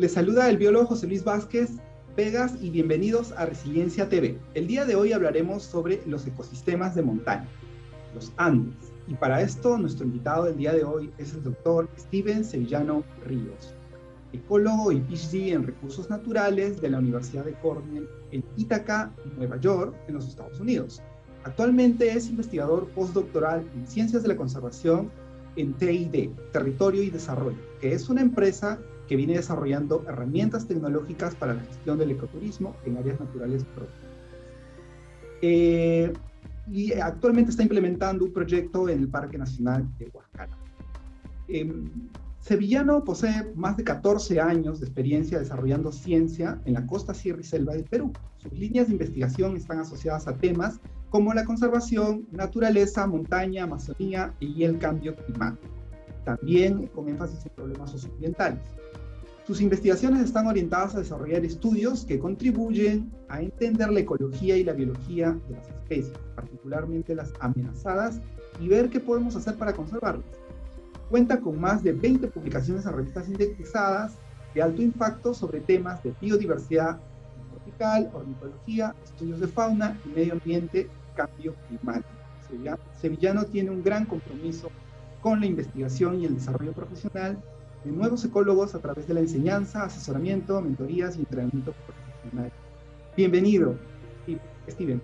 Les saluda el biólogo José Luis Vázquez Vegas y bienvenidos a Resiliencia TV. El día de hoy hablaremos sobre los ecosistemas de montaña, los Andes. Y para esto, nuestro invitado del día de hoy es el doctor Steven Sevillano Ríos, ecólogo y PhD en recursos naturales de la Universidad de Cornell en Ithaca, Nueva York, en los Estados Unidos. Actualmente es investigador postdoctoral en Ciencias de la Conservación en TID, Territorio y Desarrollo, que es una empresa que viene desarrollando herramientas tecnológicas para la gestión del ecoturismo en áreas naturales protegidas. Y actualmente está implementando un proyecto en el Parque Nacional de Huascarán. Sevillano posee más de 14 años de experiencia desarrollando ciencia en la costa, sierra y selva del Perú. Sus líneas de investigación están asociadas a temas como la conservación, naturaleza, montaña, Amazonía y el cambio climático, también con énfasis en problemas socioambientales. Sus investigaciones están orientadas a desarrollar estudios que contribuyen a entender la ecología y la biología de las especies, particularmente las amenazadas, y ver qué podemos hacer para conservarlas. Cuenta con más de 20 publicaciones en revistas indexadas de alto impacto sobre temas de biodiversidad tropical, ornitología, estudios de fauna y medio ambiente, cambio climático. Sevillano tiene un gran compromiso con la investigación y el desarrollo profesional de nuevos ecólogos a través de la enseñanza, asesoramiento, mentorías y entrenamiento profesional. Bienvenido, Steven.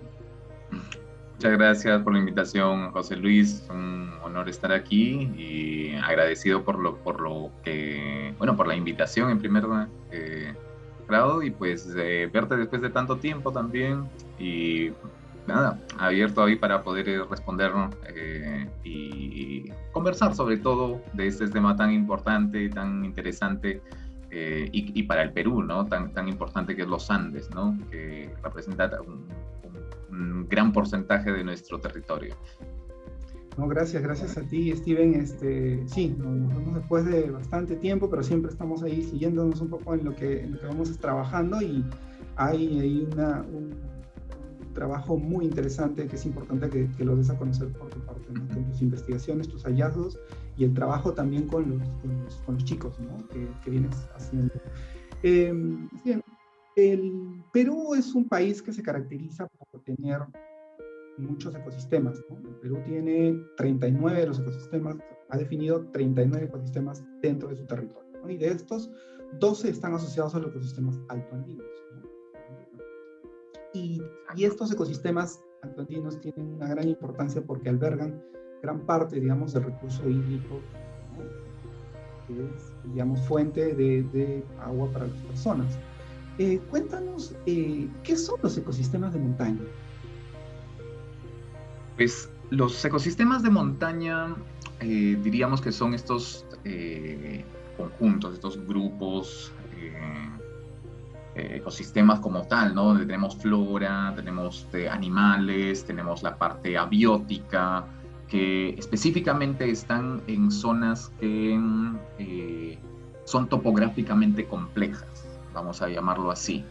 Muchas gracias por la invitación, José Luis. Es un honor estar aquí y agradecido por la invitación en primer grado y pues verte después de tanto tiempo también y nada, abierto ahí para poder responder y conversar sobre todo de este tema tan importante, tan interesante y para el Perú, ¿no? Tan importante que es los Andes, ¿no? Que representa un gran porcentaje de nuestro territorio. No, gracias a ti, Steven. Sí, nos vemos después de bastante tiempo, pero siempre estamos ahí siguiéndonos un poco en lo que vamos trabajando y hay un trabajo muy interesante que es importante que lo des a conocer por tu parte, ¿no? Con tus investigaciones, tus hallazgos y el trabajo también con los chicos, ¿no? que vienes haciendo. Bien, el Perú es un país que se caracteriza por tener muchos ecosistemas, ¿no? El Perú tiene 39 de los ecosistemas, ha definido 39 ecosistemas dentro de su territorio, ¿no? Y de estos, 12 están asociados a los ecosistemas altoandinos, ¿no? Y estos ecosistemas altoandinos tienen una gran importancia porque albergan gran parte, digamos, del recurso hídrico, ¿no? Que es, digamos, fuente de agua para las personas. Cuéntanos, ¿qué son los ecosistemas de montaña? Pues los ecosistemas de montaña diríamos que son estos conjuntos, estos grupos, ecosistemas como tal, ¿no? Donde tenemos flora, tenemos animales, tenemos la parte abiótica, que específicamente están en zonas que son topográficamente complejas, vamos a llamarlo así.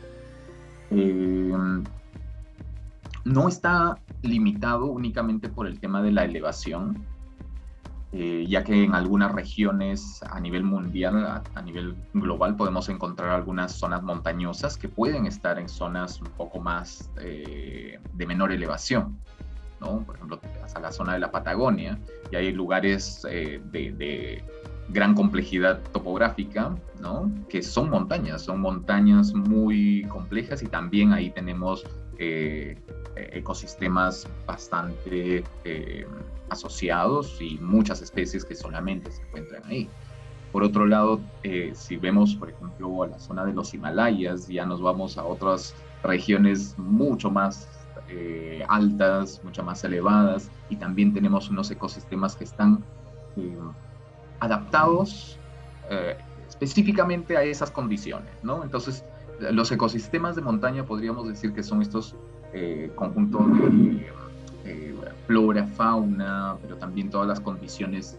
No está limitado únicamente por el tema de la elevación, ya que en algunas regiones a nivel mundial, a nivel global, podemos encontrar algunas zonas montañosas que pueden estar en zonas un poco más de menor elevación, ¿no? Por ejemplo, hasta la zona de la Patagonia, y hay lugares de gran complejidad topográfica, ¿no? Que son montañas muy complejas y también ahí tenemos ecosistemas bastante asociados y muchas especies que solamente se encuentran ahí. Por otro lado, si vemos, por ejemplo, a la zona de los Himalayas, ya nos vamos a otras regiones mucho más altas, mucho más elevadas, y también tenemos unos ecosistemas que están adaptados específicamente a esas condiciones, ¿no? Entonces, los ecosistemas de montaña podríamos decir que son estos conjuntos de flora, fauna, pero también todas las condiciones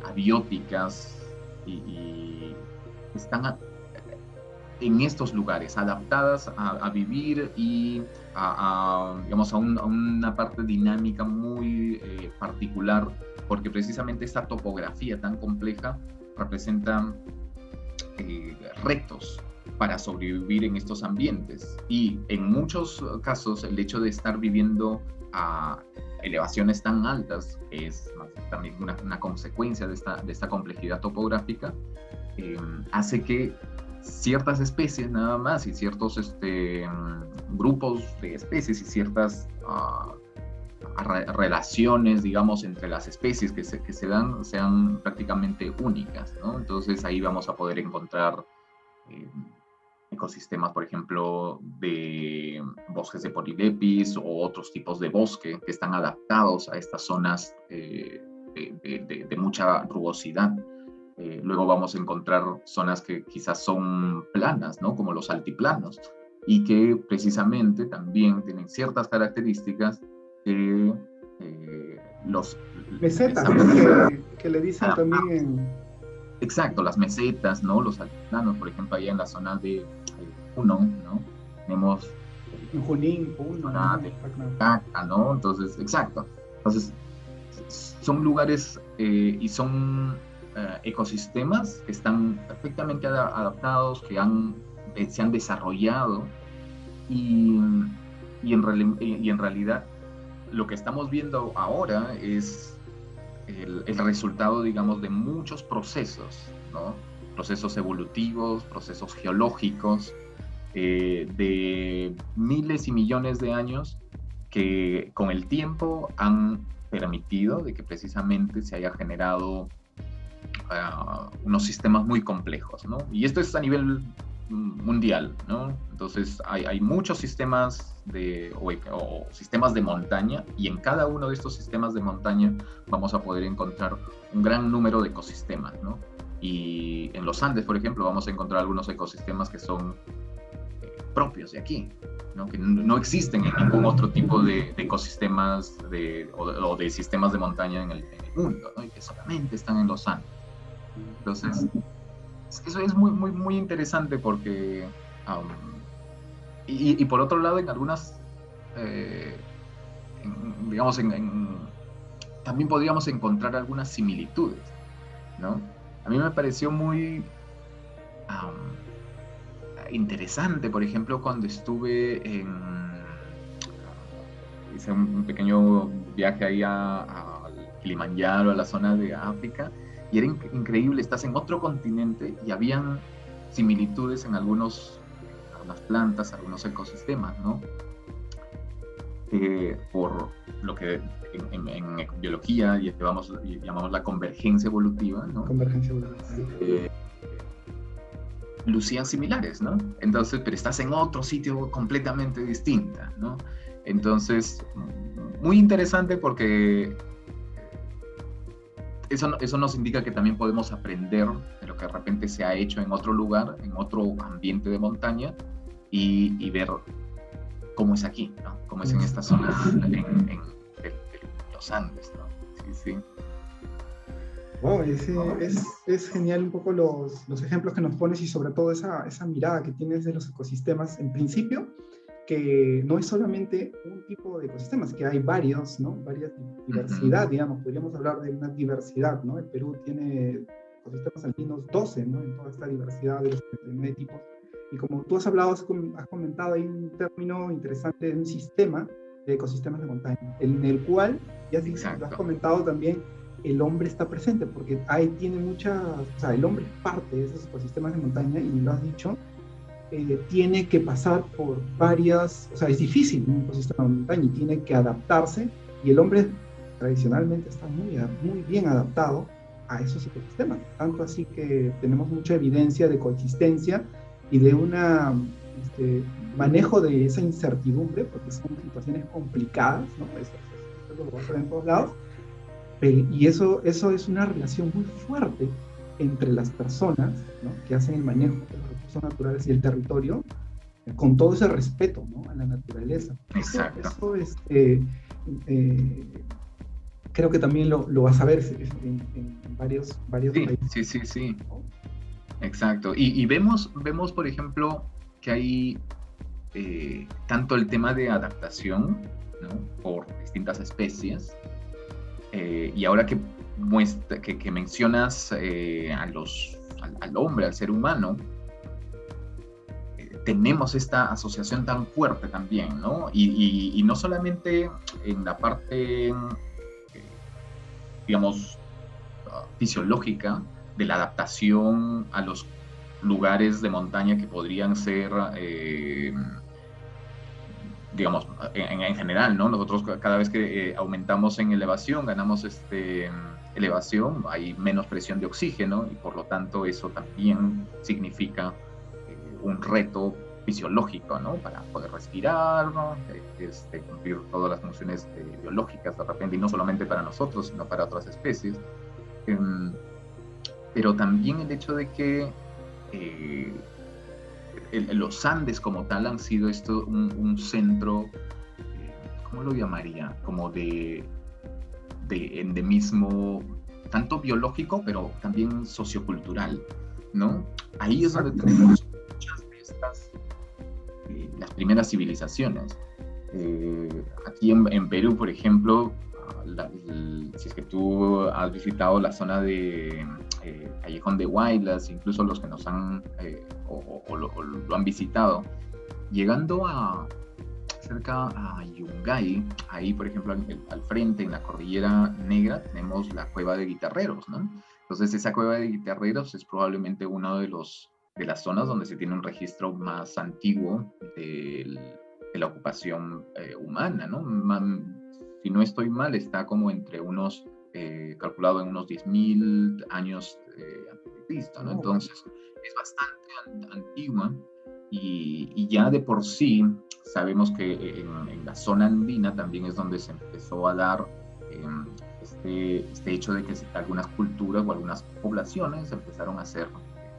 abióticas y están en estos lugares, adaptadas a vivir y digamos, a una parte dinámica muy particular, porque precisamente esta topografía tan compleja representa retos para sobrevivir en estos ambientes. Y en muchos casos el hecho de estar viviendo a elevaciones tan altas, que es también una consecuencia de esta complejidad topográfica, hace que ciertas especies nada más y ciertos grupos de especies y ciertas relaciones, digamos, entre las especies que se dan sean prácticamente únicas, ¿no? Entonces ahí vamos a poder encontrar ecosistemas, por ejemplo, de bosques de Polylepis o otros tipos de bosque que están adaptados a estas zonas de mucha rugosidad. Luego vamos a encontrar zonas que quizás son planas, ¿no? Como los altiplanos, y que precisamente también tienen ciertas características que los... Mesetas, que le dicen también en... Exacto, las mesetas, ¿no? Los altiplanos, por ejemplo, allá en la zona de Puno, ¿no? Tenemos... en Junín, Puno, de Caca, ¿no? Entonces, exacto. Entonces, son lugares y son ecosistemas que están perfectamente adaptados, que se han desarrollado y en realidad lo que estamos viendo ahora es el resultado, digamos, de muchos procesos, ¿no? Procesos evolutivos, procesos geológicos, de miles y millones de años que con el tiempo han permitido de que precisamente se haya generado unos sistemas muy complejos, ¿no? Y esto es a nivel mundial, ¿no? Entonces hay muchos sistemas o sistemas de montaña, y en cada uno de estos sistemas de montaña vamos a poder encontrar un gran número de ecosistemas, ¿no? Y en los Andes, por ejemplo, vamos a encontrar algunos ecosistemas que son propios de aquí, ¿no? Que no existen en ningún otro tipo de ecosistemas o de sistemas de montaña en el mundo, ¿no? Y que solamente están en los Andes. Entonces, eso es muy, muy, muy interesante porque, y por otro lado, en algunas, digamos, también podríamos encontrar algunas similitudes, ¿no? A mí me pareció muy interesante, por ejemplo, cuando hice un pequeño viaje ahí al Kilimanjaro, a la zona de África, y era increíble, estás en otro continente y habían similitudes en algunas plantas, algunos ecosistemas, ¿no? Por lo que en biología llamamos la convergencia evolutiva, ¿no? Convergencia evolutiva. Lucían similares, ¿no? Entonces, pero estás en otro sitio completamente distinta, ¿no? Entonces, muy interesante porque eso nos indica que también podemos aprender de lo que de repente se ha hecho en otro lugar, en otro ambiente de montaña, y ver cómo es aquí, ¿no? Cómo es en estas zonas, en los Andes, ¿no? Sí, sí. Wow, es genial un poco los ejemplos que nos pones y sobre todo esa mirada que tienes de los ecosistemas. En principio, que no es solamente un tipo de ecosistemas, que hay varios, ¿no? Varias diversidad, digamos, podríamos hablar de una diversidad, ¿no? El Perú tiene ecosistemas alpinos 12, ¿no? En toda esta diversidad de los 39 tipos. Y como tú has hablado, has comentado, hay un término interesante de un sistema de ecosistemas de montaña, en el cual, ya lo has comentado también, el hombre está presente, porque tiene el hombre es parte de esos ecosistemas de montaña, y lo has dicho, tiene que pasar por es difícil un ecosistema de montaña y tiene que adaptarse, y el hombre tradicionalmente está muy, muy bien adaptado a esos ecosistemas, tanto así que tenemos mucha evidencia de coexistencia y de un manejo de esa incertidumbre, porque son situaciones complicadas, ¿no? Eso lo vas a ver en todos lados, y eso es una relación muy fuerte entre las personas, ¿no? Que hacen el manejo de los recursos naturales y el territorio, con todo ese respeto, ¿no? A la naturaleza. Exacto. Eso creo que también lo vas a ver en varios países. Sí. Exacto. Y vemos, por ejemplo, que hay tanto el tema de adaptación, ¿no? Por distintas especies, y ahora que mencionas a al hombre, al ser humano, tenemos esta asociación tan fuerte también, ¿no? Y no solamente en la parte, digamos, fisiológica de la adaptación a los lugares de montaña que podrían ser, digamos, en general, ¿no? Nosotros cada vez que aumentamos en elevación, ganamos elevación, hay menos presión de oxígeno y por lo tanto eso también significa un reto fisiológico, ¿no? Para poder respirar, ¿no? Cumplir todas las funciones biológicas de repente, y no solamente para nosotros, sino para otras especies. Pero también el hecho de que los Andes como tal han sido un centro, ¿cómo lo llamaría? Como de endemismo, tanto biológico, pero también sociocultural, ¿no? Ahí es donde tenemos muchas de estas, las primeras civilizaciones. Aquí en Perú, por ejemplo, si es que tú has visitado la zona de Callejón de Huaylas, incluso los que nos han o lo han visitado, llegando cerca a Yungay, ahí por ejemplo al frente en la Cordillera Negra tenemos la Cueva de Guitarreros, ¿no? Entonces esa Cueva de Guitarreros es probablemente una de las zonas donde se tiene un registro más antiguo de la ocupación humana, ¿no? Si no estoy mal, está como entre calculado en unos 10.000 años antes de Cristo, ¿no? Entonces, es bastante antigua y ya de por sí sabemos que en la zona andina también es donde se empezó a dar este hecho de que algunas culturas o algunas poblaciones empezaron a ser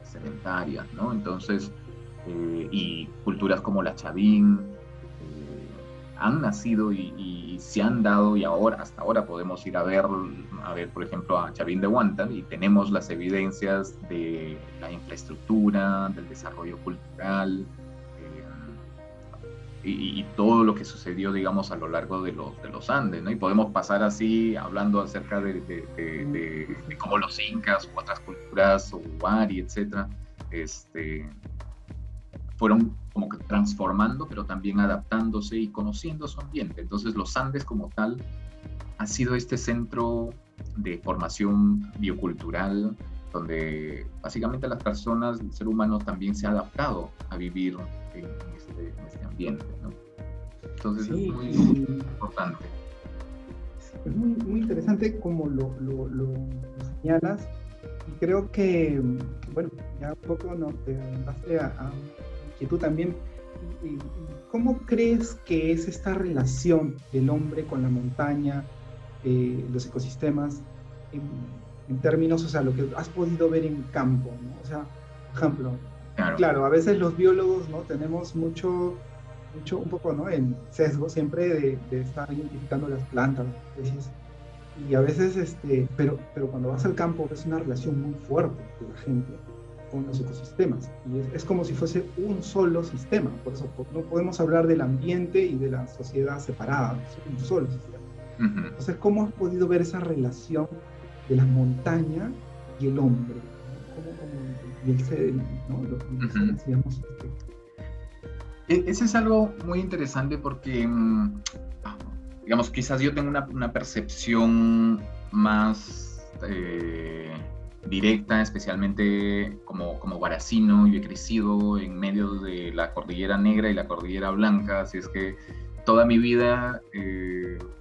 sedentarias, ¿no? Entonces, y culturas como la Chavín, han nacido y se han dado, y hasta ahora podemos ir a ver, por ejemplo, a Chavín de Huántar y tenemos las evidencias de la infraestructura, del desarrollo cultural y todo lo que sucedió, digamos, a lo largo de los Andes, ¿no? Y podemos pasar así hablando acerca de cómo los incas u otras culturas, o Wari, etcétera, fueron como que transformando, pero también adaptándose y conociendo su ambiente. Entonces los Andes como tal ha sido este centro de formación biocultural donde básicamente las personas, el ser humano también se ha adaptado a vivir en este ambiente, ¿no? Entonces sí, es muy importante. Es muy interesante como lo señalas, y creo que, bueno, ya un poco te avanzaste a que tú también. ¿Cómo crees que es esta relación del hombre con la montaña, los ecosistemas, en términos, o sea, lo que has podido ver en campo, ¿no? O sea, por ejemplo, claro, a veces los biólogos, ¿no? Tenemos mucho, un poco, ¿no? El sesgo siempre de estar identificando las plantas, las especies, y a veces, pero cuando vas al campo ves una relación muy fuerte de la gente con los ecosistemas, y es como si fuese un solo sistema. Por eso no podemos hablar del ambiente y de la sociedad separada, es un solo sistema. Uh-huh. Entonces, ¿cómo has podido ver esa relación de la montaña y el hombre? Y el ser, ¿no? Uh-huh. Digamos, Eso es algo muy interesante porque, digamos, quizás yo tengo una percepción más directa, especialmente como guaracino. Yo he crecido en medio de la Cordillera Negra y la Cordillera Blanca, así es que toda mi vida,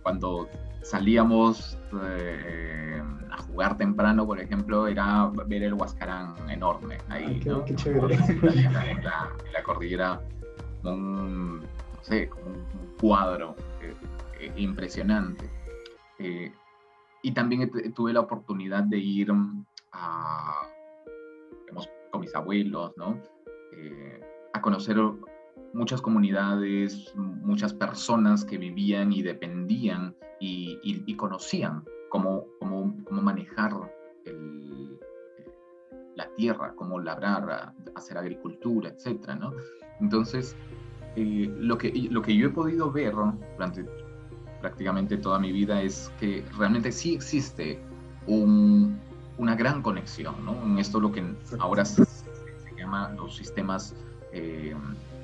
cuando salíamos a jugar temprano, por ejemplo, era ver el huascarán enorme ahí, ¿no? Qué chévere. En la cordillera, como un cuadro impresionante. Y también tuve la oportunidad de ir digamos, con mis abuelos, ¿no? A conocer muchas comunidades, muchas personas que vivían y dependían y conocían cómo manejar la tierra, cómo labrar, hacer agricultura, etcétera, ¿no? Entonces, lo que yo he podido ver durante prácticamente toda mi vida es que realmente sí existe un una gran conexión, ¿no? En esto lo que ahora se llama los sistemas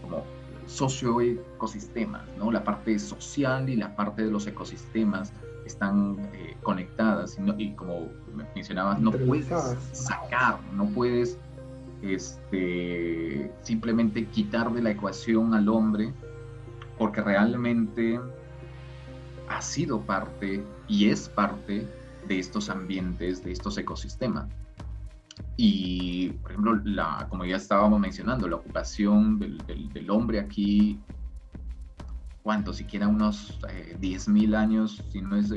como socioecosistemas, ¿no? La parte social y la parte de los ecosistemas están conectadas y como mencionabas, no puedes sacar, no puedes simplemente quitar de la ecuación al hombre, porque realmente ha sido parte y es parte de estos ambientes, de estos ecosistemas. Y, por ejemplo, como ya estábamos mencionando, la ocupación del hombre aquí, ¿cuánto? Siquiera unos 10.000 años, si no es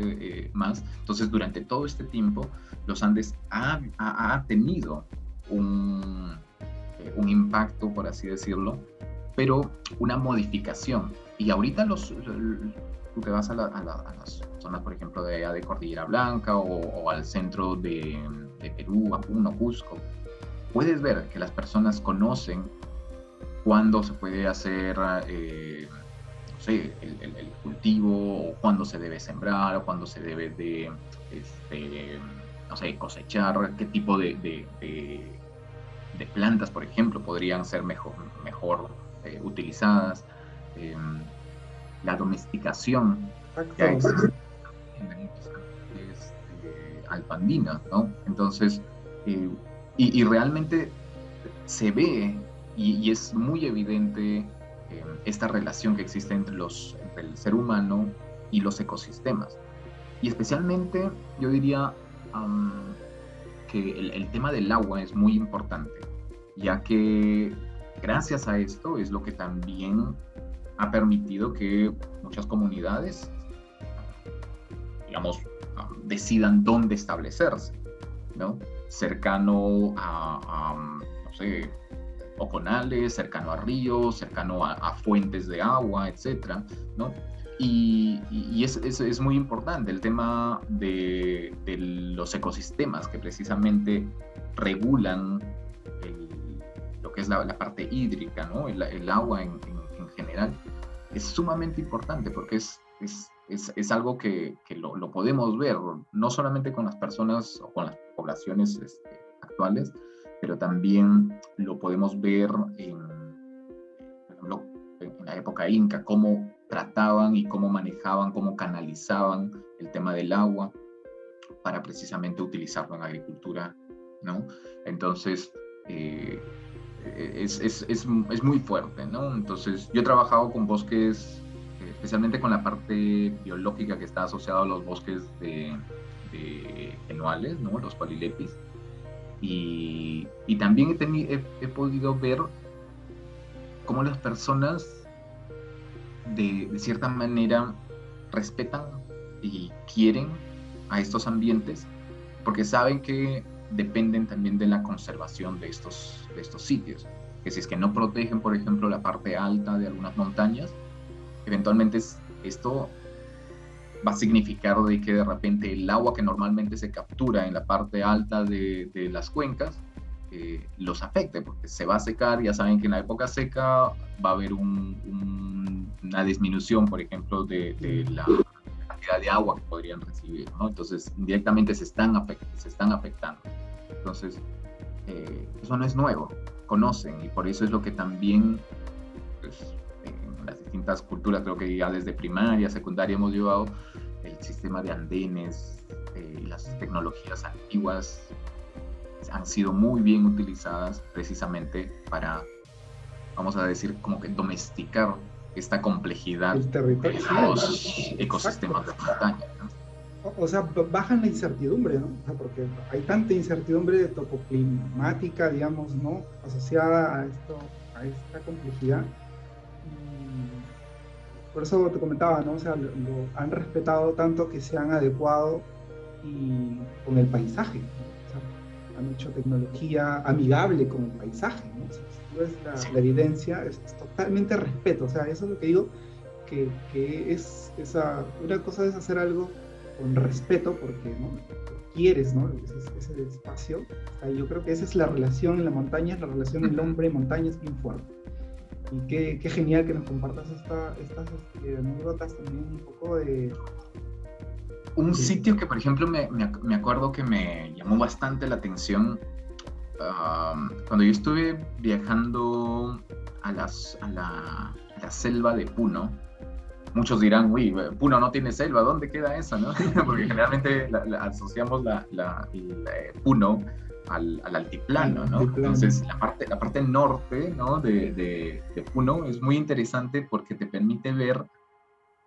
más. Entonces, durante todo este tiempo, los Andes ha tenido un impacto, por así decirlo, pero una modificación. Y ahorita tú te vas a las zonas, por ejemplo, de allá de Cordillera Blanca o al centro de Perú, a Puno, Cusco, puedes ver que las personas conocen cuándo se puede hacer, no sé, el cultivo, o cuándo se debe sembrar, o cuándo se debe de, no sé, cosechar, qué tipo de plantas, por ejemplo, podrían ser mejor utilizadas. La domesticación que existe en muchos ambientes alpandinos, ¿no? Entonces, y realmente se ve y es muy evidente esta relación que existe entre el ser humano y los ecosistemas. Y especialmente, yo diría que el tema del agua es muy importante, ya que gracias a esto es lo que también ha permitido que muchas comunidades, digamos, decidan dónde establecerse, ¿no? Cercano no sé, oconales, cercano a ríos, cercano a fuentes de agua, etcétera, ¿no? Y es muy importante el tema de los ecosistemas que precisamente regulan lo que es la parte hídrica, ¿no? El agua en general. Es sumamente importante porque es algo que lo podemos ver, no solamente con las personas o con las poblaciones actuales, pero también lo podemos ver por ejemplo, en la época inca, cómo trataban y cómo manejaban, cómo canalizaban el tema del agua para precisamente utilizarlo en agricultura, ¿no? Entonces, es muy fuerte, ¿no? Entonces, yo he trabajado con bosques, especialmente con la parte biológica que está asociada a los bosques de genuales, ¿no? Los polilepis. Y también he podido ver cómo las personas de cierta manera respetan y quieren a estos ambientes porque saben que dependen también de la conservación de estos sitios, que si es que no protegen, por ejemplo, la parte alta de algunas montañas, eventualmente esto va a significar de que de repente el agua que normalmente se captura en la parte alta de las cuencas los afecte, porque se va a secar. Ya saben que en la época seca va a haber una disminución, por ejemplo, de la cantidad de agua que podrían recibir, ¿no? Entonces, indirectamente se están afectando. Entonces, eso no es nuevo, conocen, y por eso es lo que también, pues, en las distintas culturas, creo que ya desde primaria, secundaria hemos llevado el sistema de andenes, las tecnologías antiguas han sido muy bien utilizadas precisamente para, vamos a decir, como que domesticar esta complejidad de los ecosistemas de montaña, ¿no? O sea, bajan la incertidumbre, ¿no? O sea, porque hay tanta incertidumbre topoclimática, digamos, ¿no? Asociada a esta complejidad. Por eso te comentaba, ¿no? O sea, lo han respetado tanto que se han adecuado y con el paisaje, ¿no? O sea, han hecho tecnología amigable con el paisaje, ¿no? O sea, si tú ves la evidencia, es totalmente respeto. O sea, eso es lo que digo, que es una cosa es hacer algo con respeto porque, ¿no? Quieres, ¿no? Ese espacio. O sea, yo creo que esa es la relación en la montaña, la relación del hombre en montaña es bien fuerte. Y qué genial que nos compartas estas anécdotas también un poco de Un sitio que, por ejemplo, me acuerdo que me llamó bastante la atención, cuando yo estuve viajando a la selva de Puno. Muchos dirán, uy, Puno no tiene selva, ¿dónde queda esa, no? Porque generalmente asociamos Puno al altiplano, ¿no? Entonces, la parte norte, ¿no? de Puno es muy interesante porque te permite ver,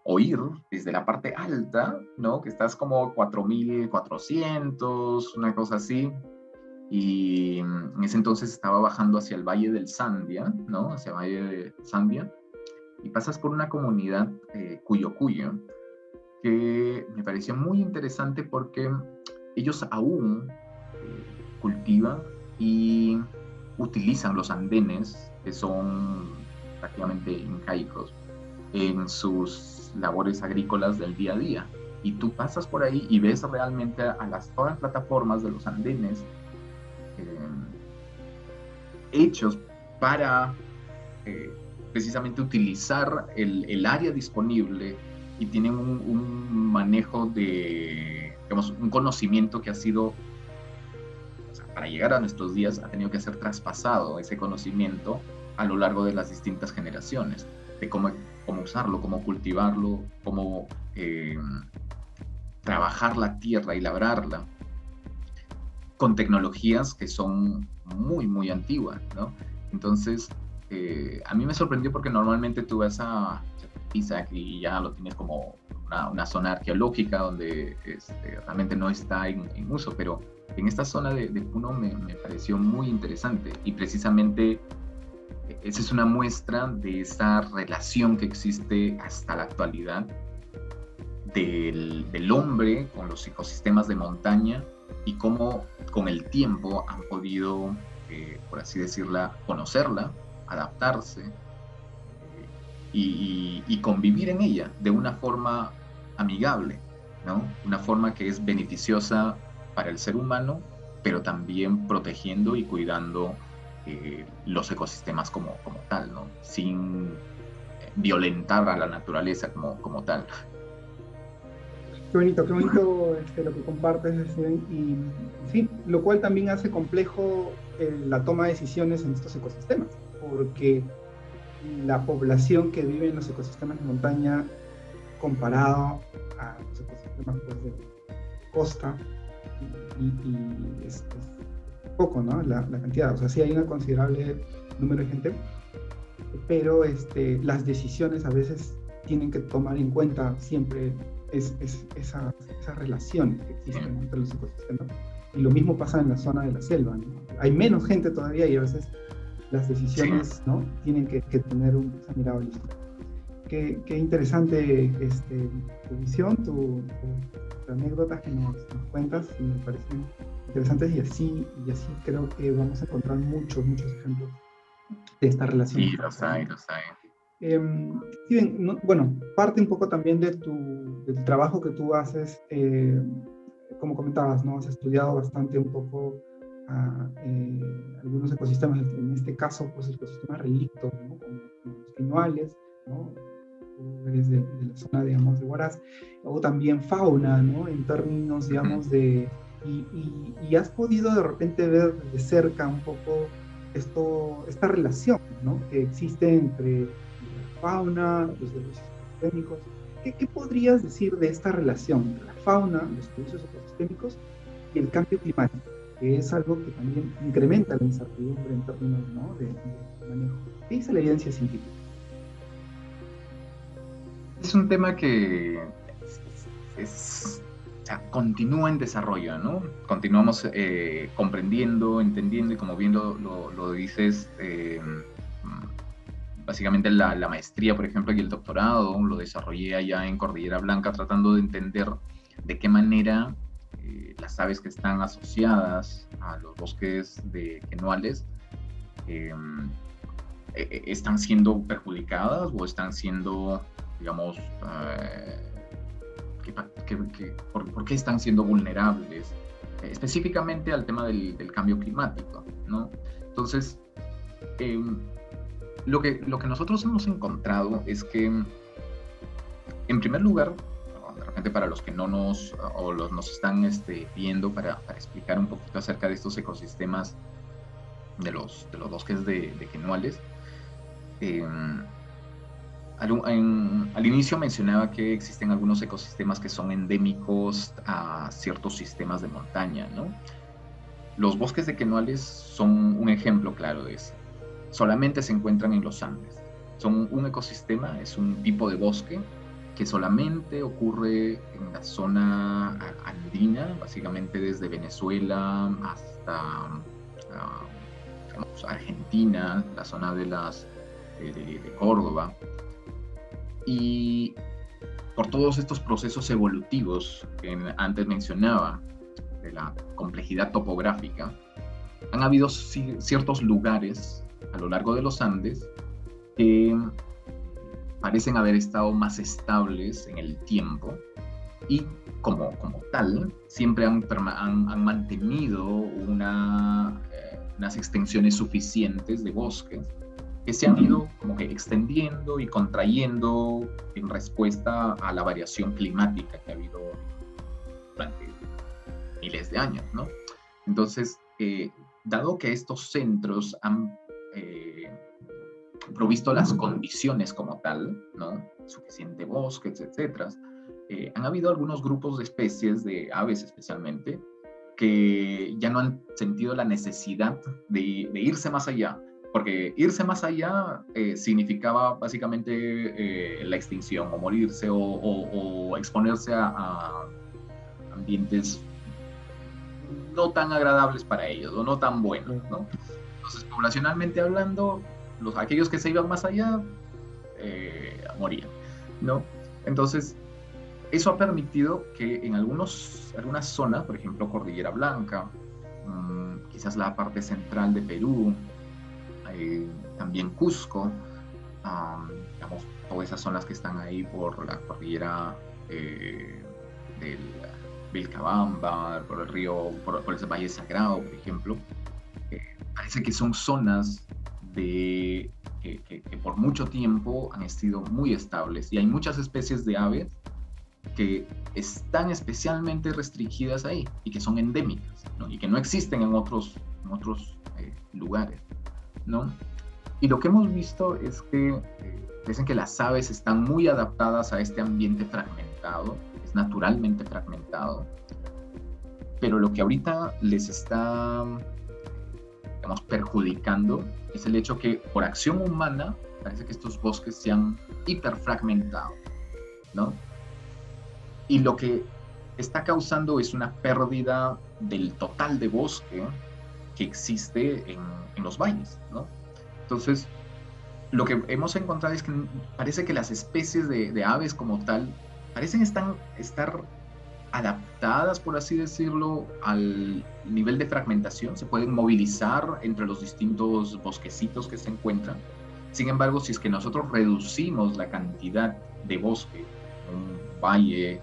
oír desde la parte alta, ¿no? Que estás como 4.400, una cosa así. Y en ese entonces estaba bajando hacia el Valle del Sandia, ¿no? Hacia el Valle de Sandia. Y pasas por una comunidad, Cuyo Cuyo, que me pareció muy interesante porque ellos aún cultivan y utilizan los andenes, que son prácticamente incaicos, en sus labores agrícolas del día a día. Y tú pasas por ahí y ves realmente a todas las plataformas de los andenes hechos para precisamente utilizar el área disponible, y tienen un manejo de, digamos, un conocimiento que ha sido, o sea, para llegar a nuestros días, ha tenido que ser traspasado ese conocimiento a lo largo de las distintas generaciones, de cómo usarlo, cómo cultivarlo, cómo trabajar la tierra y labrarla, con tecnologías que son muy, muy antiguas, ¿no? Entonces, a mí me sorprendió porque normalmente tú vas a Pisac y ya lo tienes como una zona arqueológica donde realmente no está en uso, pero en esta zona de Puno me pareció muy interesante, y precisamente esa es una muestra de esa relación que existe hasta la actualidad del hombre con los ecosistemas de montaña, y cómo con el tiempo han podido, por así decirla, conocerla, adaptarse y convivir en ella de una forma amigable, ¿no? Una forma que es beneficiosa para el ser humano, pero también protegiendo y cuidando los ecosistemas como tal, ¿no? Sin violentar a la naturaleza como tal. Qué bonito lo que compartes, Steven. Y sí, lo cual también hace complejo la toma de decisiones en estos ecosistemas, porque la población que vive en los ecosistemas de montaña comparado a los ecosistemas, pues, de costa, y es poco, ¿no? La cantidad, o sea, sí hay un considerable número de gente, pero las decisiones a veces tienen que tomar en cuenta siempre esas relaciones que existen entre los ecosistemas. Y lo mismo pasa en la zona de la selva, ¿no? Hay menos gente todavía y a veces las decisiones, ¿no? Tienen que tener esa mirada holística. Qué interesante tu visión, tus anécdotas que nos cuentas, y me parecen interesantes, y así creo que vamos a encontrar muchos ejemplos de esta relación. Sí, los hay. Steven, bueno, parte un poco también del trabajo que tú haces, como comentabas, ¿no? Has estudiado bastante un poco algunos ecosistemas, en este caso, pues el ecosistema relicto, ¿no? Como los queñuales, ¿no? Tú eres de la zona, digamos, de Huaraz, o también fauna, ¿no? En términos, digamos, de... Y has podido de repente ver de cerca un poco esta relación, ¿no? Que existe entre la fauna, los servicios ecosistémicos. ¿Qué podrías decir de esta relación entre la fauna, los servicios ecosistémicos y el cambio climático, que es algo que también incrementa la incertidumbre en términos, ¿no? de manejo? ¿Qué dice la evidencia científica? Es un tema que continúa en desarrollo, ¿no? Continuamos comprendiendo, entendiendo, y como bien lo dices, básicamente la maestría, por ejemplo, y el doctorado lo desarrollé allá en Cordillera Blanca, tratando de entender de qué manera las aves que están asociadas a los bosques de queñuales están siendo perjudicadas o están siendo, digamos, ¿por qué están siendo vulnerables? Específicamente al tema del cambio climático, ¿no? Entonces, lo que nosotros hemos encontrado es que, en primer lugar, de repente repente para los que no nos están viendo, para explicar un poquito acerca de estos ecosistemas de los bosques de quenuales. Al inicio mencionaba que existen algunos ecosistemas que son endémicos a ciertos sistemas de montaña, ¿no? Los bosques de quenuales son un ejemplo claro de eso. Solamente se encuentran en los Andes. Son un ecosistema, es un tipo de bosque que solamente ocurre en la zona andina, básicamente desde Venezuela hasta Argentina, la zona de Córdoba. Y por todos estos procesos evolutivos que antes mencionaba, de la complejidad topográfica, han habido ciertos lugares a lo largo de los Andes que parecen haber estado más estables en el tiempo y como tal siempre han mantenido unas extensiones suficientes de bosques que se han ido como que extendiendo y contrayendo en respuesta a la variación climática que ha habido durante miles de años, ¿no? Entonces, dado que estos centros han provisto las condiciones como tal, ¿no? Suficiente bosque, etc., han habido algunos grupos de especies, de aves especialmente, que ya no han sentido la necesidad de irse más allá, porque irse más allá significaba básicamente la extinción, o morirse, o exponerse a ambientes no tan agradables para ellos, o no tan buenos, ¿no? Entonces, poblacionalmente hablando, aquellos que se iban más allá morían, ¿no? Entonces, eso ha permitido que en algunas zonas, por ejemplo, Cordillera Blanca, quizás la parte central de Perú, también Cusco, digamos, todas esas zonas que están ahí por la cordillera del Vilcabamba, por el río, por el Valle Sagrado, por ejemplo, parece que son zonas que por mucho tiempo han sido muy estables, y hay muchas especies de aves que están especialmente restringidas ahí y que son endémicas, ¿no? Y que no existen en otros lugares, ¿no? Y lo que hemos visto es que dicen que las aves están muy adaptadas a este ambiente fragmentado, es naturalmente fragmentado, pero lo que ahorita les está, digamos, perjudicando es el hecho que por acción humana parece que estos bosques se han hiperfragmentado, ¿no? Y lo que está causando es una pérdida del total de bosque que existe en los valles, ¿no? Entonces, lo que hemos encontrado es que parece que las especies de aves como tal parecen estar adaptadas, por así decirlo, al nivel de fragmentación, se pueden movilizar entre los distintos bosquecitos que se encuentran. Sin embargo, si es que nosotros reducimos la cantidad de bosque en un valle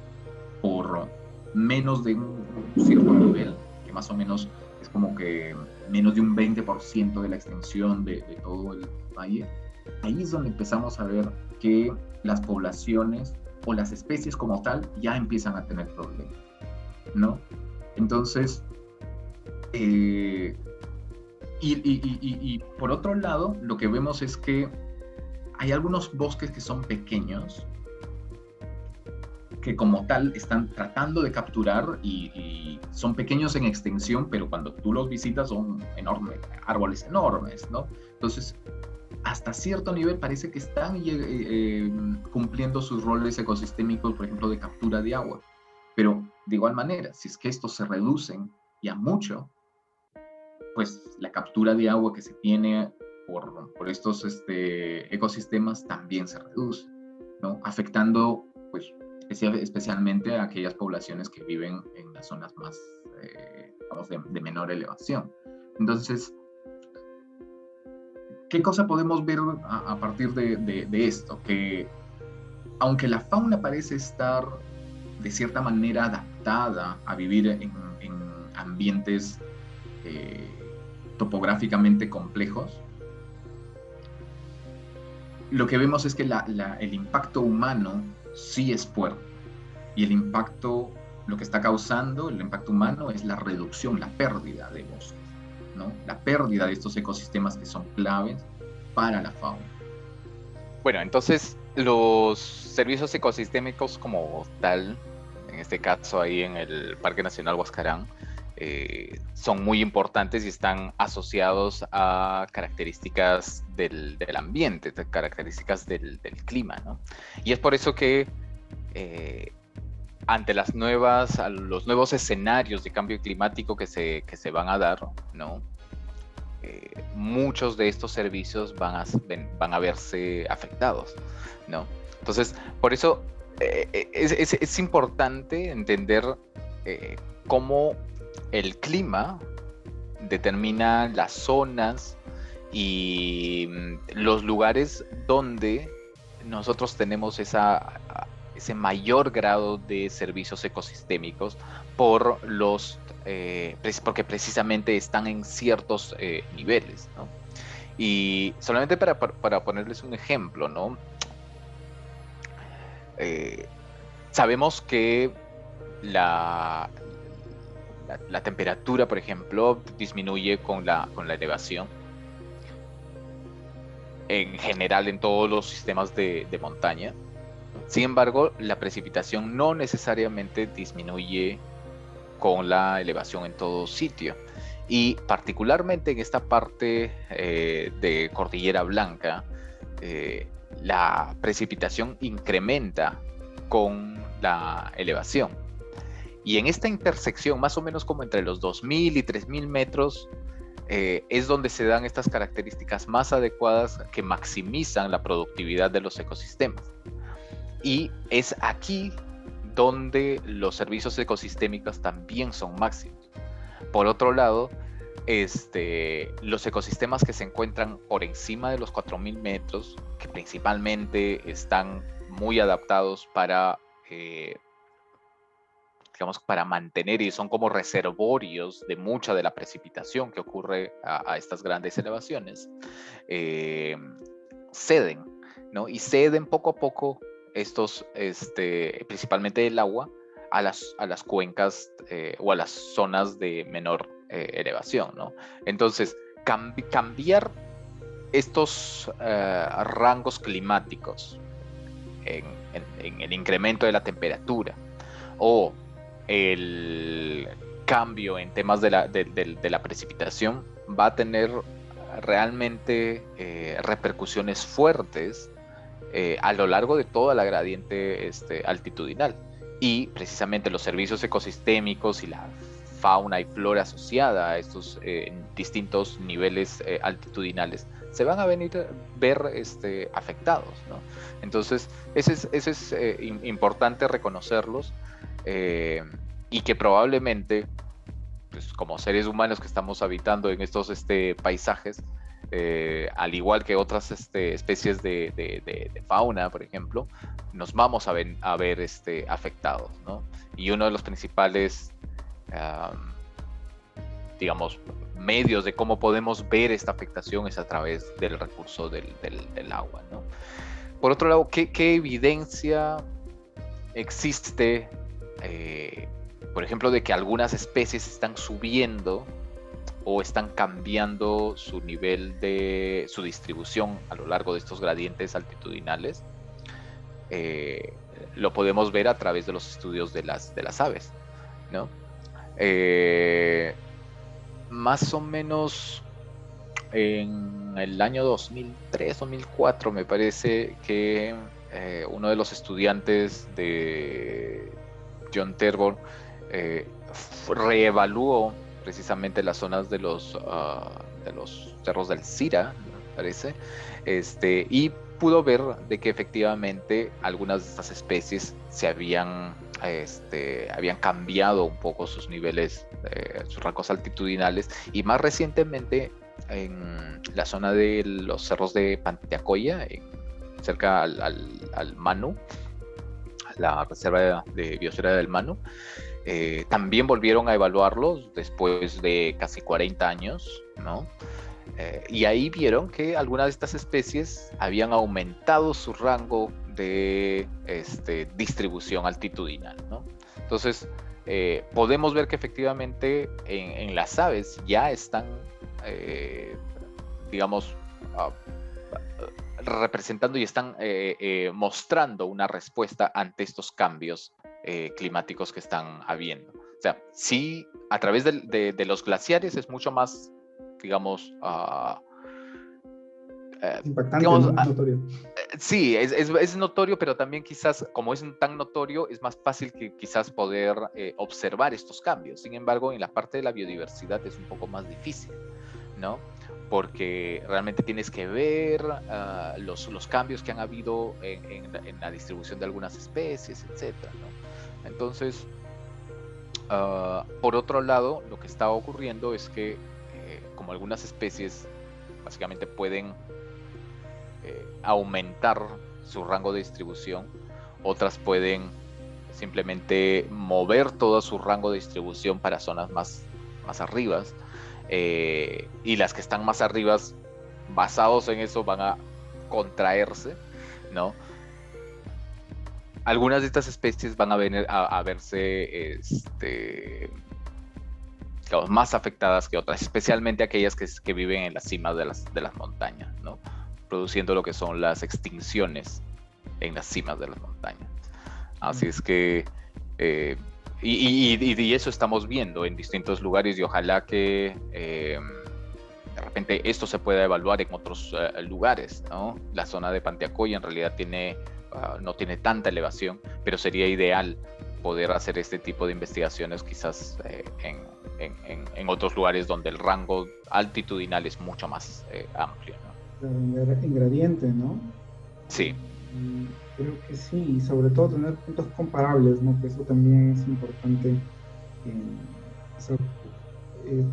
por menos de un cierto nivel, que más o menos es como que menos de un 20% de la extensión de todo el valle, ahí es donde empezamos a ver que las poblaciones o las especies como tal ya empiezan a tener problemas, ¿no? Entonces, y por otro lado, lo que vemos es que hay algunos bosques que son pequeños, que como tal están tratando de capturar, y son pequeños en extensión, pero cuando tú los visitas son enormes, árboles enormes, ¿no? Entonces, hasta cierto nivel parece que están cumpliendo sus roles ecosistémicos, por ejemplo, de captura de agua. Pero de igual manera, si es que estos se reducen ya mucho, pues la captura de agua que se tiene por estos ecosistemas también se reduce, ¿no? Afectando, pues, especialmente a aquellas poblaciones que viven en las zonas más, digamos, de menor elevación. Entonces, ¿qué cosa podemos ver a partir de esto? Que aunque la fauna parece estar de cierta manera adaptada a vivir en ambientes topográficamente complejos, lo que vemos es que el impacto humano sí es fuerte, Y el impacto, lo que está causando el impacto humano es la reducción, la pérdida de bosques, ¿no? La pérdida de estos ecosistemas que son claves para la fauna. Bueno, entonces los servicios ecosistémicos como tal, en este caso ahí en el Parque Nacional Huascarán, son muy importantes y están asociados a características del ambiente, características del clima, ¿no? Y es por eso que ante los nuevos escenarios de cambio climático que se van a dar, ¿no? Muchos de estos servicios van a verse afectados, ¿no? Entonces, por eso es importante entender cómo el clima determina las zonas y los lugares donde nosotros tenemos ese mayor grado de servicios ecosistémicos porque precisamente están en ciertos niveles, ¿no? Y solamente para ponerles un ejemplo, ¿no? Sabemos que la temperatura, por ejemplo, disminuye con la elevación. En general, en todos los sistemas de montaña. Sin embargo, la precipitación no necesariamente disminuye con la elevación en todo sitio. Y particularmente en esta parte de Cordillera Blanca, la precipitación incrementa con la elevación. Y en esta intersección, más o menos como entre los 2.000 y 3.000 metros, es donde se dan estas características más adecuadas que maximizan la productividad de los ecosistemas. Y es aquí donde los servicios ecosistémicos también son máximos. Por otro lado, los ecosistemas que se encuentran por encima de los 4.000 metros, que principalmente están muy adaptados para mantener y son como reservorios de mucha de la precipitación que ocurre a estas grandes elevaciones, ceden, ¿no? Y ceden poco a poco estos, principalmente el agua, a las cuencas o a las zonas de menor elevación, ¿no? Entonces, cambiar estos rangos climáticos en el incremento de la temperatura o el cambio en temas de la precipitación va a tener realmente repercusiones fuertes a lo largo de toda la gradiente altitudinal. Y precisamente los servicios ecosistémicos y la fauna y flora asociada a estos distintos niveles altitudinales se van a ver afectados, ¿no? Entonces, eso es importante reconocerlos, y que probablemente, pues, como seres humanos que estamos habitando en estos paisajes, al igual que otras especies de fauna, por ejemplo, nos vamos a ver afectados, ¿no? Y uno de los principales, digamos, medios de cómo podemos ver esta afectación es a través del recurso del agua, ¿no? Por otro lado, ¿qué evidencia existe, por ejemplo, de que algunas especies están subiendo o están cambiando su nivel de su distribución a lo largo de estos gradientes altitudinales? Lo podemos ver a través de los estudios de las aves, ¿no? Más o menos en el año 2003-2004 me parece que uno de los estudiantes de John Terborn reevaluó precisamente las zonas de los cerros del Sira, me parece, y pudo ver de que efectivamente algunas de estas especies se habían cambiado un poco sus niveles, sus rangos altitudinales, y más recientemente en la zona de los cerros de Panteacoya, cerca al Manu, la reserva de biosfera del Manu, también volvieron a evaluarlos después de casi 40 años, ¿no? Y ahí vieron que algunas de estas especies habían aumentado su rango de distribución altitudinal, ¿no? Entonces, podemos ver que efectivamente en las aves ya están, digamos, representando y están mostrando una respuesta ante estos cambios climáticos que están habiendo. O sea, sí, a través de los glaciares es mucho más, digamos, impactante, digamos, ¿no? Notorio. Sí, es notorio, pero también quizás, como es tan notorio, es más fácil que quizás poder observar estos cambios. Sin embargo, en la parte de la biodiversidad es un poco más difícil, ¿no? Porque realmente tienes que ver los cambios que han habido en la distribución de algunas especies, etcétera, ¿no? Entonces, por otro lado, lo que está ocurriendo es que como algunas especies básicamente pueden aumentar su rango de distribución, otras pueden simplemente mover todo su rango de distribución para zonas más arriba, y las que están más arriba, basados en eso, van a contraerse, ¿no? Algunas de estas especies van a verse digamos, más afectadas que otras, especialmente aquellas que viven en las cimas de las montañas, ¿no? Produciendo lo que son las extinciones en las cimas de las montañas. Así es que, y eso estamos viendo en distintos lugares, y ojalá que de repente esto se pueda evaluar en otros lugares, ¿no? La zona de Panteacoya en realidad no tiene tanta elevación, pero sería ideal poder hacer este tipo de investigaciones quizás en otros lugares donde el rango altitudinal es mucho más amplio, ¿no? En gradiente, ¿no? Sí. Creo que sí, y sobre todo tener puntos comparables, ¿no? Que eso también es importante,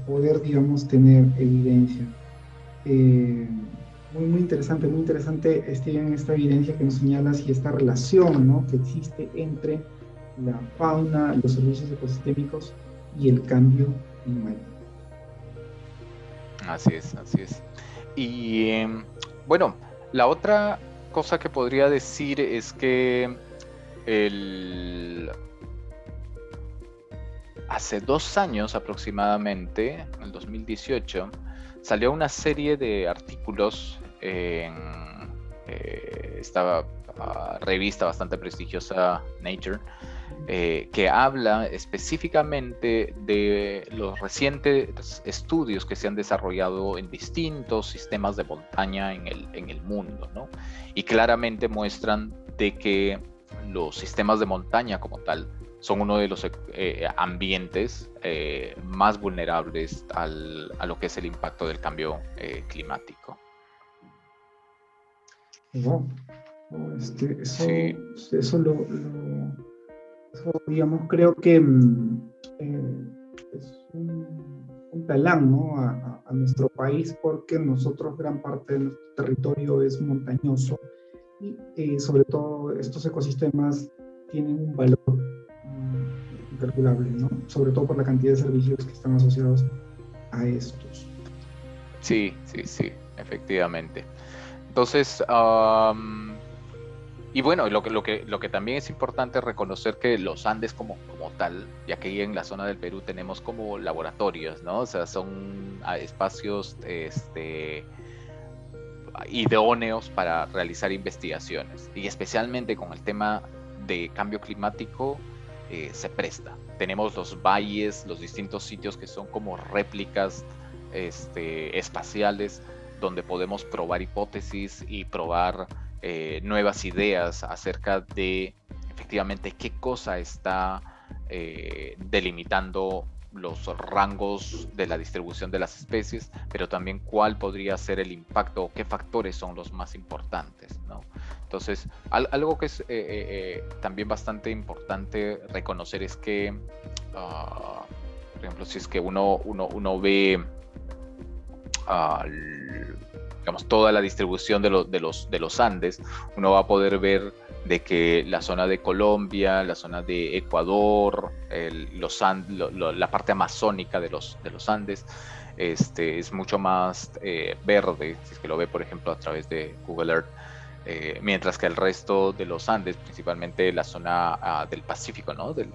poder, digamos, tener evidencia. Muy interesante, Steven, esta evidencia que nos señalas y esta relación, ¿no? Que existe entre la fauna, los servicios ecosistémicos y el cambio climático. Así es. Y bueno, la otra cosa que podría decir es que hace 2 años aproximadamente, en el 2018, salió una serie de artículos en esta revista bastante prestigiosa, Nature, que habla específicamente de los recientes estudios que se han desarrollado en distintos sistemas de montaña en el mundo, ¿no? Y claramente muestran de que los sistemas de montaña como tal son uno de los ambientes más vulnerables a lo que es el impacto del cambio climático. Wow. Sí. Eso digamos, creo que es un talán, ¿no? a nuestro país, porque nosotros, gran parte de nuestro territorio es montañoso y sobre todo estos ecosistemas tienen un valor incalculable, ¿no? Sobre todo por la cantidad de servicios que están asociados a estos. Sí, efectivamente. Entonces, y bueno, lo que también es importante reconocer que los Andes como tal, ya que ahí en la zona del Perú tenemos como laboratorios, ¿no? O sea, son espacios idóneos para realizar investigaciones, y especialmente con el tema de cambio climático se presta. Tenemos los valles, los distintos sitios que son como réplicas espaciales, donde podemos probar hipótesis y probar nuevas ideas acerca de efectivamente qué cosa está delimitando los rangos de la distribución de las especies, pero también cuál podría ser el impacto o qué factores son los más importantes, ¿no? Entonces, algo que es también bastante importante reconocer es que, por ejemplo, si es que uno ve digamos, toda la distribución de los Andes, uno va a poder ver de que la zona de Colombia, la zona de Ecuador, la parte amazónica de los Andes, es mucho más verde, si es que lo ve, por ejemplo, a través de Google Earth, mientras que el resto de los Andes, principalmente la zona del Pacífico, ¿no? Del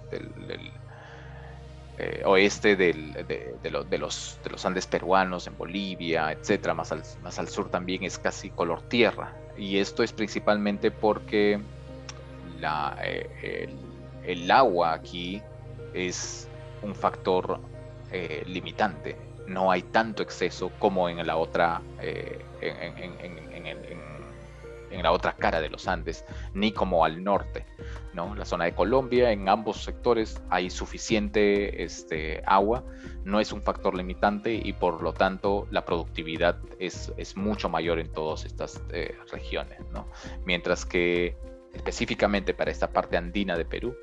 oeste de los Andes peruanos, en Bolivia, etcétera, más al sur también es casi color tierra. Y esto es principalmente porque el agua aquí es un factor limitante. No hay tanto exceso como en la otra, en la otra cara de los Andes, ni como al norte, ¿no? La zona de Colombia, en ambos sectores hay suficiente agua, no es un factor limitante y por lo tanto la productividad es mucho mayor en todas estas regiones, ¿no? Mientras que específicamente para esta parte andina de Perú,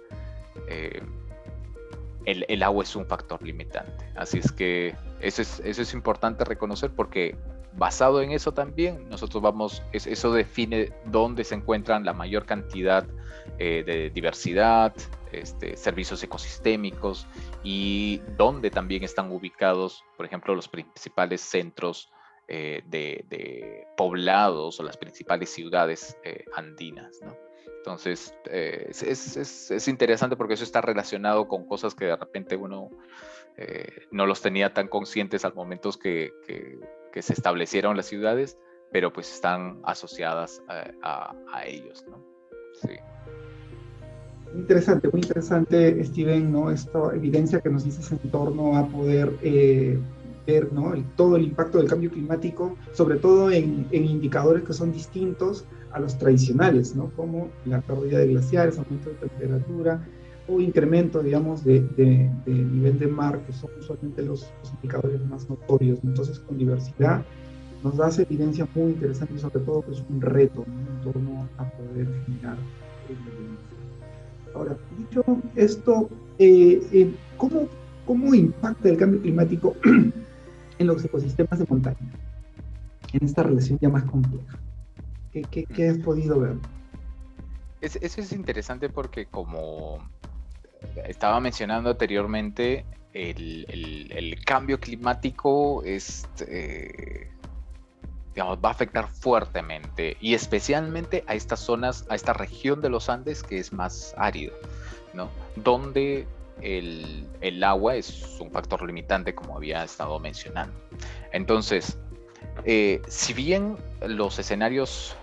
el agua es un factor limitante. Así es que eso es importante reconocer, porque basado en eso también nosotros eso define dónde se encuentran la mayor cantidad de diversidad, servicios ecosistémicos, y dónde también están ubicados, por ejemplo, los principales centros de poblados o las principales ciudades andinas, ¿no? Entonces, es interesante porque eso está relacionado con cosas que de repente uno no los tenía tan conscientes al momento que se establecieron las ciudades, pero pues están asociadas a ellos, ¿no? Sí. Muy interesante, Steven, ¿no? Esta evidencia que nos dices en torno a poder ver, ¿no? Todo el impacto del cambio climático, sobre todo en indicadores que son distintos a los tradicionales, ¿no? Como la pérdida de glaciares, aumento de temperatura o incremento, digamos, de nivel de mar, que son usualmente los indicadores más notorios. Entonces, con diversidad nos da esa evidencia muy interesante y sobre todo que es un reto, ¿no? En torno a poder generar evidencia. Ahora, dicho esto, ¿cómo impacta el cambio climático en los ecosistemas de montaña, en esta relación ya más compleja? ¿Qué has podido ver? Eso es interesante porque, como estaba mencionando anteriormente, el cambio climático digamos, va a afectar fuertemente, y especialmente a estas zonas, a esta región de los Andes que es más árido, ¿no? Donde el agua es un factor limitante, como había estado mencionando. Entonces, si bien los escenarios,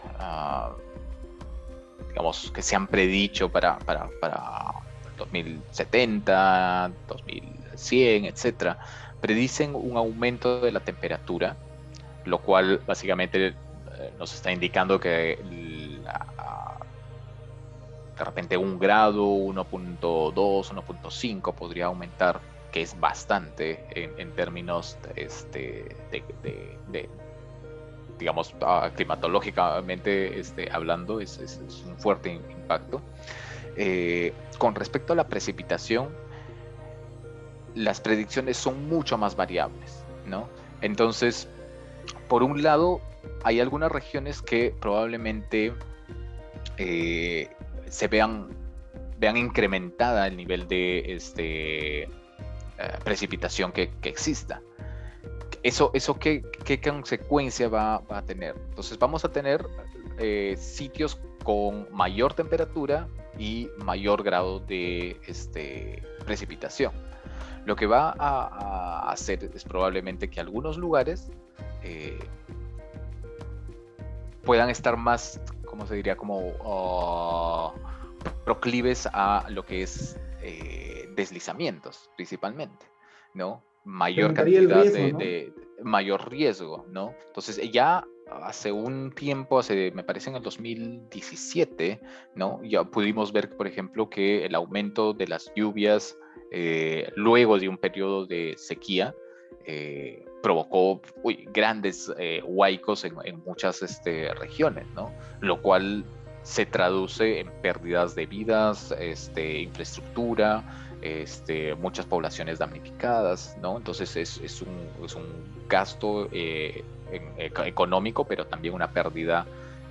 digamos, que se han predicho para 2070, 2100, etcétera, predicen un aumento de la temperatura, lo cual básicamente nos está indicando que de repente 1 grado, 1.2, 1.5 podría aumentar, que es bastante en términos digamos, climatológicamente hablando, es un fuerte impacto. Con respecto a la precipitación, las predicciones son mucho más variables, ¿no? Entonces, por un lado, hay algunas regiones que probablemente se vean incrementada el nivel de precipitación que exista. ¿Eso qué consecuencia va a tener? Entonces vamos a tener sitios con mayor temperatura y mayor grado de precipitación. Lo que va a hacer es probablemente que algunos lugares puedan estar más, ¿cómo se diría? Como proclives a lo que es deslizamientos, principalmente, ¿no? Mayor cantidad de mayor riesgo, ¿no? Entonces ya hace un tiempo, me parece en el 2017, ¿no? Ya pudimos ver, por ejemplo, que el aumento de las lluvias luego de un periodo de sequía provocó grandes huaicos en muchas regiones, ¿no? Lo cual se traduce en pérdidas de vidas, infraestructura, muchas poblaciones damnificadas, ¿no? Entonces es un gasto económico, pero también una pérdida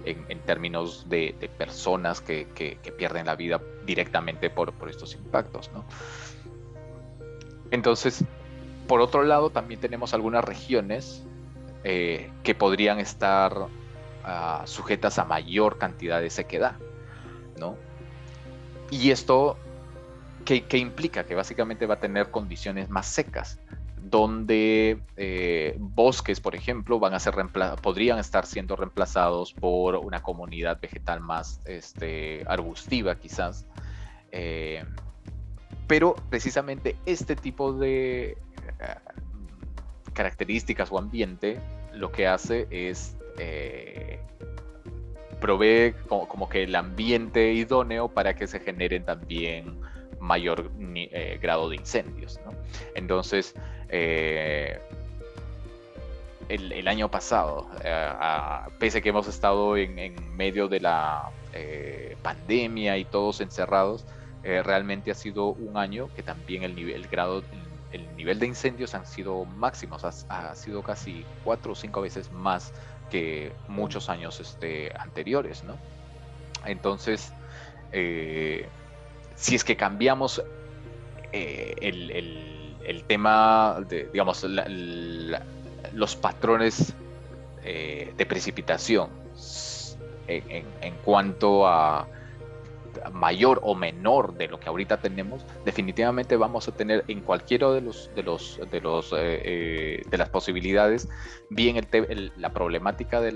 en términos de personas que pierden la vida directamente por estos impactos, ¿no? Entonces, por otro lado, también tenemos algunas regiones que podrían estar sujetas a mayor cantidad de sequedad, ¿no? Y esto, ¿qué implica? Que básicamente va a tener condiciones más secas, donde bosques, por ejemplo, podrían estar siendo reemplazados por una comunidad vegetal más arbustiva, quizás. Pero precisamente este tipo de características o ambiente lo que hace es provee como que el ambiente idóneo para que se generen también mayor grado de incendios, ¿no? Entonces, el año pasado, pese a que hemos estado en medio de la pandemia y todos encerrados, realmente ha sido un año que también el nivel de incendios han sido máximos, ha sido casi 4 o 5 veces más que muchos años anteriores, ¿no? Entonces, si es que cambiamos el tema de, digamos, los patrones de precipitación en cuanto a mayor o menor de lo que ahorita tenemos, definitivamente vamos a tener en cualquiera de las posibilidades, bien la problemática de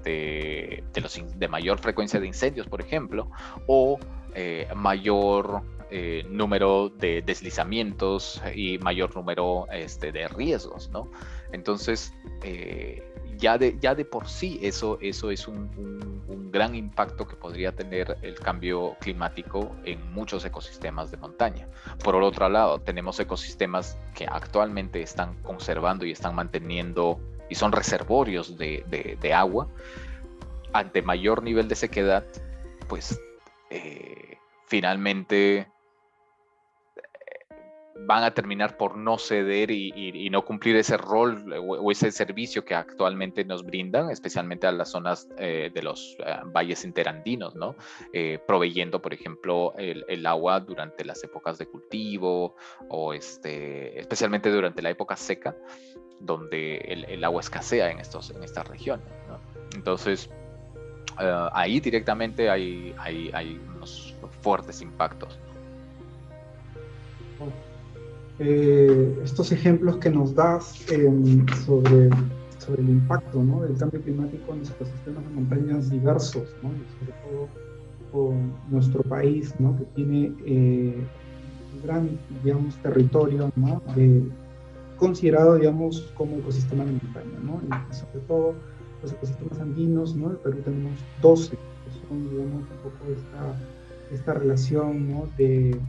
de mayor frecuencia de incendios, por ejemplo, o mayor número de deslizamientos y mayor número de riesgos, ¿no? Entonces, ya de por sí eso es un gran impacto que podría tener el cambio climático en muchos ecosistemas de montaña. Por el otro lado, tenemos ecosistemas que actualmente están conservando y están manteniendo y son reservorios de agua. Ante mayor nivel de sequedad, pues finalmente van a terminar por no ceder y no cumplir ese rol o ese servicio que actualmente nos brindan, especialmente a las zonas de los valles interandinos, ¿no? Proveyendo, por ejemplo, el agua durante las épocas de cultivo o especialmente durante la época seca, donde el agua escasea en estas regiones, ¿no? Entonces, ahí directamente hay unos fuertes impactos. Estos ejemplos que nos das sobre el impacto, ¿no?, del cambio climático en los ecosistemas de montañas diversos, ¿no?, y sobre todo con nuestro país, ¿no?, que tiene un gran, digamos, territorio, ¿no?, considerado, digamos, como ecosistema de montaña, ¿no?, y sobre todo los ecosistemas andinos, ¿no? En Perú tenemos 12, que son, digamos, un poco esta relación, ¿no?, de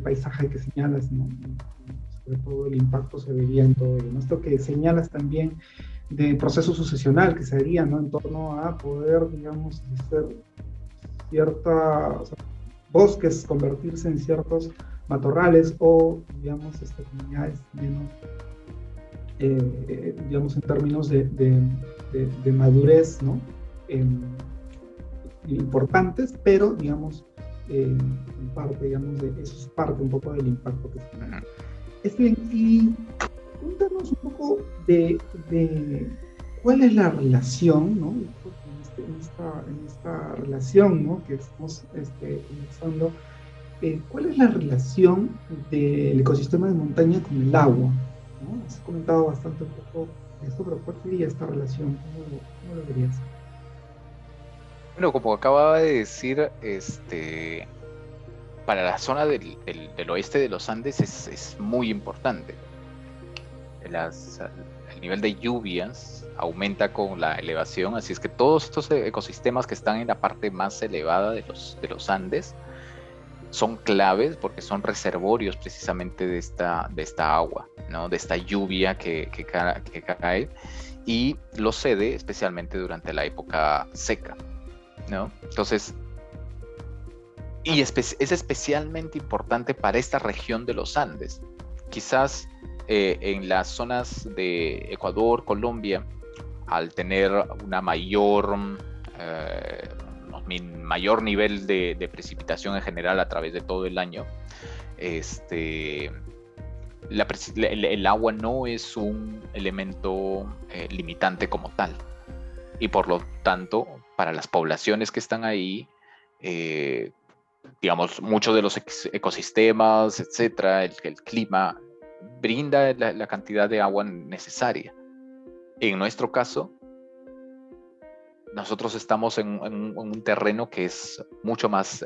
paisaje que señalas, ¿no? Sobre todo el impacto se vería en todo ello, ¿no? Esto que señalas también de proceso sucesional que se haría, ¿no?, en torno a poder, digamos, hacer bosques convertirse en ciertos matorrales o, digamos, comunidades menos, digamos, en términos de madurez, ¿no?, importantes, pero, digamos, en parte, digamos, eso es parte un poco del impacto que se tiene. Y cuéntanos un poco de cuál es la relación, ¿no?, en esta relación, ¿no?, que estamos conversando, ¿cuál es la relación del ecosistema de montaña con el agua, ¿no? Has comentado bastante un poco de esto, pero ¿cuál sería esta relación? ¿Cómo lo verías? Bueno, como acababa de decir, para la zona del oeste de los Andes es muy importante. El nivel de lluvias aumenta con la elevación, así es que todos estos ecosistemas que están en la parte más elevada de los Andes son claves porque son reservorios precisamente de esta agua, ¿no?, de esta lluvia que cae y lo cede especialmente durante la época seca, ¿no? Entonces, y es especialmente importante para esta región de los Andes. Quizás en las zonas de Ecuador, Colombia, al tener una mayor nivel de precipitación en general a través de todo el año, el agua no es un elemento limitante como tal, y por lo tanto, para las poblaciones que están ahí, digamos, muchos de los ecosistemas, etcétera, el clima, brinda la cantidad de agua necesaria. En nuestro caso, nosotros estamos en un terreno que es mucho más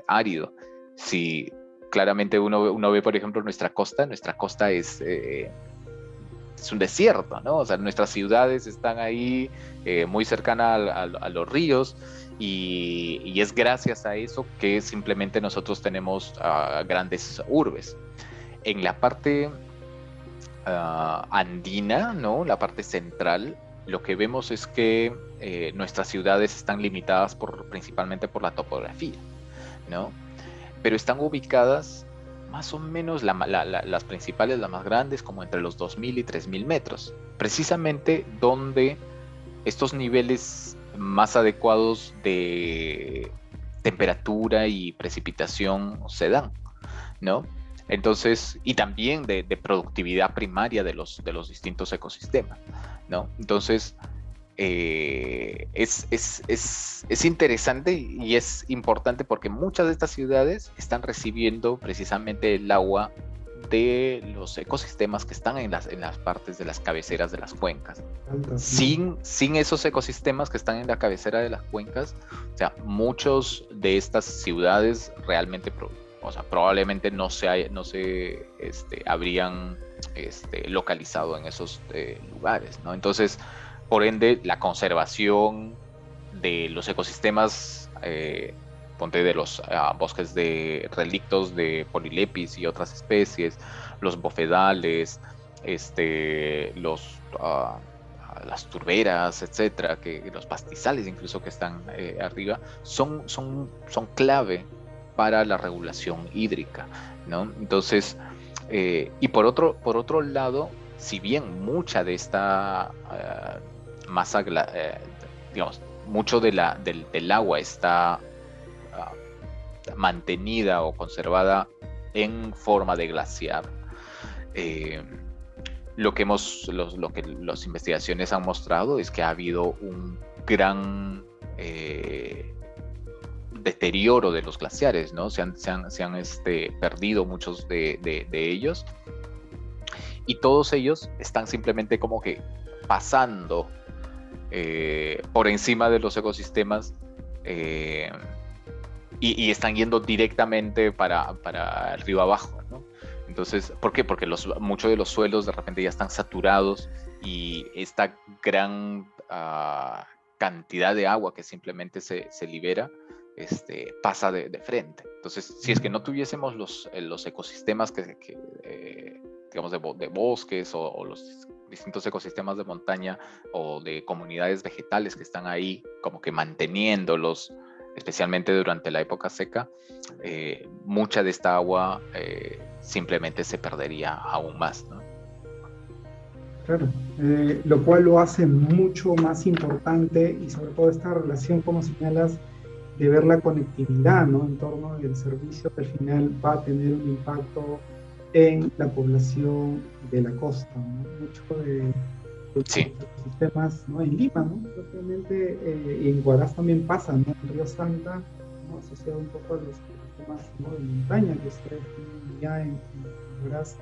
árido. Si claramente uno ve, por ejemplo, nuestra costa es un desierto, ¿no? O sea, nuestras ciudades están ahí muy cercanas a los ríos, y es gracias a eso que simplemente nosotros tenemos grandes urbes. En la parte andina, ¿no? La parte central, lo que vemos es que nuestras ciudades están limitadas principalmente por la topografía, ¿no? Pero están ubicadas más o menos las principales, las más grandes, como entre los 2.000 y 3.000 metros, precisamente donde estos niveles más adecuados de temperatura y precipitación se dan, ¿no? Entonces, y también de productividad primaria de los distintos ecosistemas, ¿no? Entonces, es interesante y es importante porque muchas de estas ciudades están recibiendo precisamente el agua de los ecosistemas que están en las partes de las cabeceras de las cuencas. Sin esos ecosistemas que están en la cabecera de las cuencas, o sea, muchos de estas ciudades realmente, probablemente no se habrían localizado en esos lugares, ¿no? Entonces, por ende, la conservación de los ecosistemas, ponte de los bosques de relictos de Polylepis y otras especies, los bofedales, las turberas, etcétera, los pastizales incluso que están arriba, son clave para la regulación hídrica, ¿no? Entonces, y por otro lado, si bien mucha de esta masa, digamos, mucho del agua está mantenida o conservada en forma de glaciar, lo que las investigaciones han mostrado es que ha habido un gran deterioro de los glaciares, ¿no? Se han perdido muchos de ellos, y todos ellos están simplemente como que pasando por encima de los ecosistemas, y están yendo directamente para el río abajo, ¿no? Entonces, ¿por qué? Porque muchos de los suelos de repente ya están saturados, y esta gran cantidad de agua que simplemente se libera pasa de frente. Entonces, si es que no tuviésemos los ecosistemas digamos, de bosques o los distintos ecosistemas de montaña o de comunidades vegetales que están ahí como que manteniéndolos, especialmente durante la época seca, mucha de esta agua simplemente se perdería aún más, ¿no? Claro, lo cual lo hace mucho más importante, y sobre todo esta relación, como señalas, de ver la conectividad, ¿no? En torno del servicio que al final va a tener un impacto en la población de la costa, ¿no? Mucho de Sí. los sistemas, ¿no? En Lima, ¿no? Propiamente, y en Huaraz también pasa, ¿no? En Río Santa, ¿no? Asociado un poco a los sistemas, ¿no? De montaña que ustedes tienen ya en Huaraz,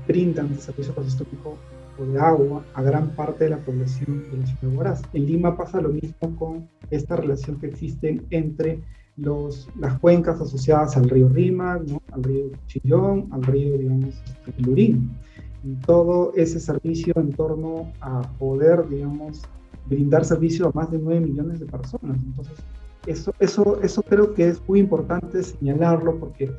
brindan de servicio ecosistémico o de agua a gran parte de la población de la ciudad de Huaraz. En Lima pasa lo mismo con esta relación que existe entre las cuencas asociadas al río Rímac, ¿no? Al río Chillón, al río, digamos, Lurín. Y todo ese servicio en torno a poder, digamos, brindar servicio a más de 9 millones de personas. Entonces, eso creo que es muy importante señalarlo, porque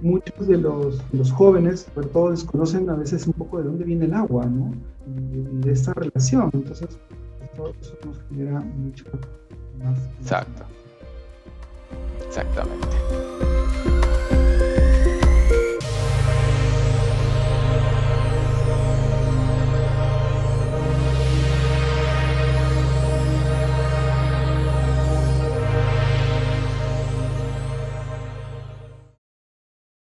muchos de los jóvenes, sobre todo, desconocen a veces un poco de dónde viene el agua, ¿no? Y de esta relación. Entonces, eso nos genera mucho más. Exacto. Exactamente.